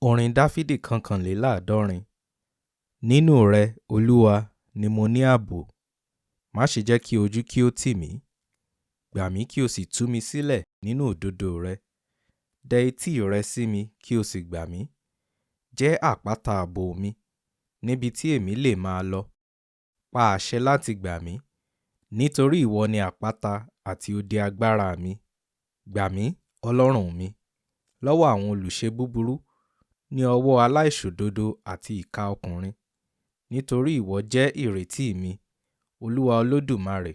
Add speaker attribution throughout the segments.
Speaker 1: Orin Dafidi Kọkanleladọrin. Nínú rẹ, Olúwa, ni mo ní ààbò. Má ṣe jẹ́ kí ojú kí ó tì mí. Gbà mí kí o sì tú mi sílẹ̀ nínú òdodo rẹ. Dẹ etí rẹ sí mi kí o sì gbà mí. Jẹ́ àpáta ààbò mi, níbi tí èmi lè máa lọ. Pa àṣẹ láti gbà mí, nítorí ìwọ ni àpáta àti odi agbára mi. Gbà mí, Ọlọ́run mi, lọ́wọ́ àwọn olùṣe búburú, ní ọwọ́ aláìṣòdodo àti ìkà ọkùnrin. Nítorí ìwọ jẹ́ ìrètí mi, Olúwa Olódùmarè.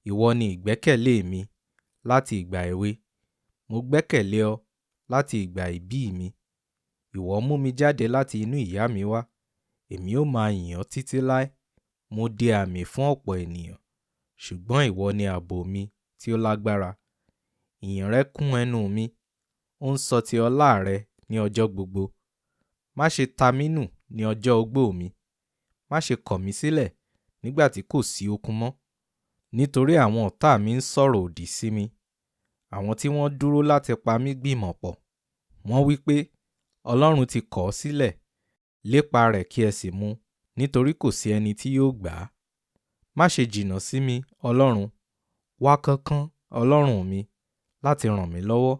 Speaker 1: Ìwọ ni ìgbẹ́kẹ̀lé mi láti ìgbà èwe. Mo gbẹ́kẹ̀lé ọ láti ìgbà ìbí mi. Ìwọ mú mi jáde láti inú ìyá mi wá. Èmi ó máa yìn ọ́ títí láé. Mo di àmì fún ọ̀pọ̀ ènìyàn, ṣùgbọ́n ìwọ ni ààbò mi tí ó lágbára. Ìyìn rẹ kún ẹnu mi, ó ń sọ ti ọlá rẹ ní ọjọ́ gbogbo. Má ṣe ta mí nù ní ọjọ́ ogbó mi. Má ṣe kọ̀ mí sílẹ̀ nígbà tí kò sí okun mọ́. Nítorí àwọn ọ̀tá mi ń sọ̀rọ̀ òdì sí mi. Àwọn tí wọ́n dúró láti pa mí gbìmọ̀ pọ̀. Wọ́n wí pé, Ọlọ́run ti kọ̀ ọ́ sílẹ̀. Lépa rẹ̀ kí ẹ sì mú, nítorí kò sí ẹni tí yóò gbà á. Má ṣe jìnnà sí mi, Ọlọ́run. Wá kánkán, Ọlọ́run mi, láti ràn mí lọ́wọ́.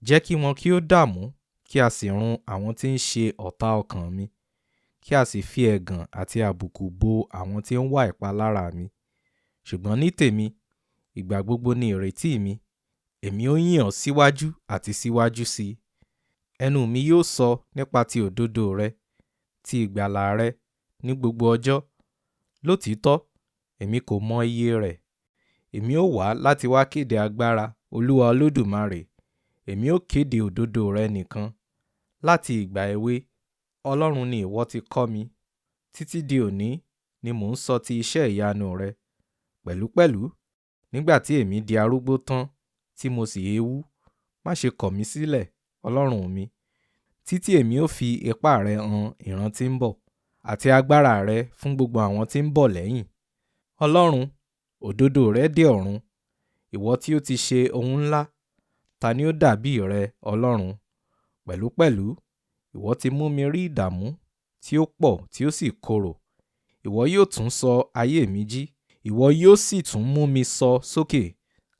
Speaker 1: Jẹ́ kí wọn kí ó dààmú, kí a sì run àwọn tí ń ṣe ọ̀tá ọkàn mi. Kí a sì fi ẹ̀gàn àti àbùkù bo àwọn tí ń wá ìpalára mi. Ṣùgbọ́n ní tèmi, ìgbà gbogbo ni ìrètí mi. Èmi ó yìn ọ́ síwájú àti síwájú sí i. Ẹnu mi yóò sọ nípa ti òdodo rẹ, ti ìgbàlà rẹ ní gbogbo ọjọ́. Lótìítọ́, èmi kò mọ iye rẹ̀. Èmi ó wá láti wá kéde agbára Olúwa Olódùmarè. Èmi ó kéde òdodo rẹ nìkan. Láti ìgbà èwe, Ọlọ́run ni ìwọ ti kọ́ mi. Títí di òní ni mò ń sọ ti iṣẹ́ ìyanu rẹ. Pẹ̀lúpẹ̀lú, nígbà tí èmi di arúgbó tán, tí mo sì héwú, má ṣe kọ̀ mí sílẹ̀, Ọlọ́run mi. Títí èmi ó fi ipá rẹ hàn ìran tí ń bọ̀, àti agbára rẹ fún gbogbo àwọn tí ń bọ̀ lẹ́yìn. Ọlọ́run, òdodo rẹ dé ọ̀run. Ìwọ tí ó ti ṣe ohun ńlá, ta ni ó dàbí rẹ, Ọlọ́run? Pẹ̀lúpẹ̀lú, ìwọ ti mú mi rí ìdààmú tí ó pọ̀ tí ó sì korò. Ìwọ yóò tún sọ ayé mi jí. Ìwọ yóò sì tún mú mi sọ sókè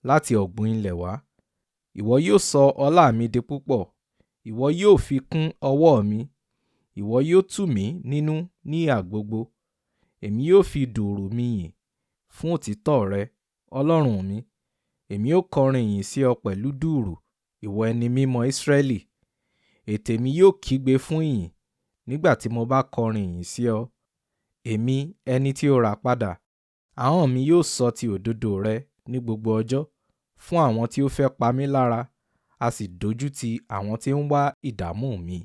Speaker 1: láti ọ̀gbun ilẹ̀ wá. Ìwọ yóò sọ ọlá mi di púpọ̀. Ìwọ yóò fi kún ọwọ́ mi. Ìwọ yóò tù mí nínú ní ìhà gbogbo. Èmi yóò fi dùùrù mi yìn fún òtítọ́ rẹ, Ọlọ́run mi. Èmi ó kọrin ìyìn sí ọ pẹ̀lú dùùrù, ìwọ ẹni mímọ́ Ísírẹ́lì. Ètè mi yóò kígbe fún ìyìn nígbà tí mo bá kọrin ìyìn sí ọ. Èmi, ẹni tí ó rà padà, ahọ́n mi yóò sọ ti òdodo rẹ ní gbogbo ọjọ́ fún àwọn tí ó fẹ́ pa mí lára, a sì dójú ti àwọn tí ń wá ìdààmú mi.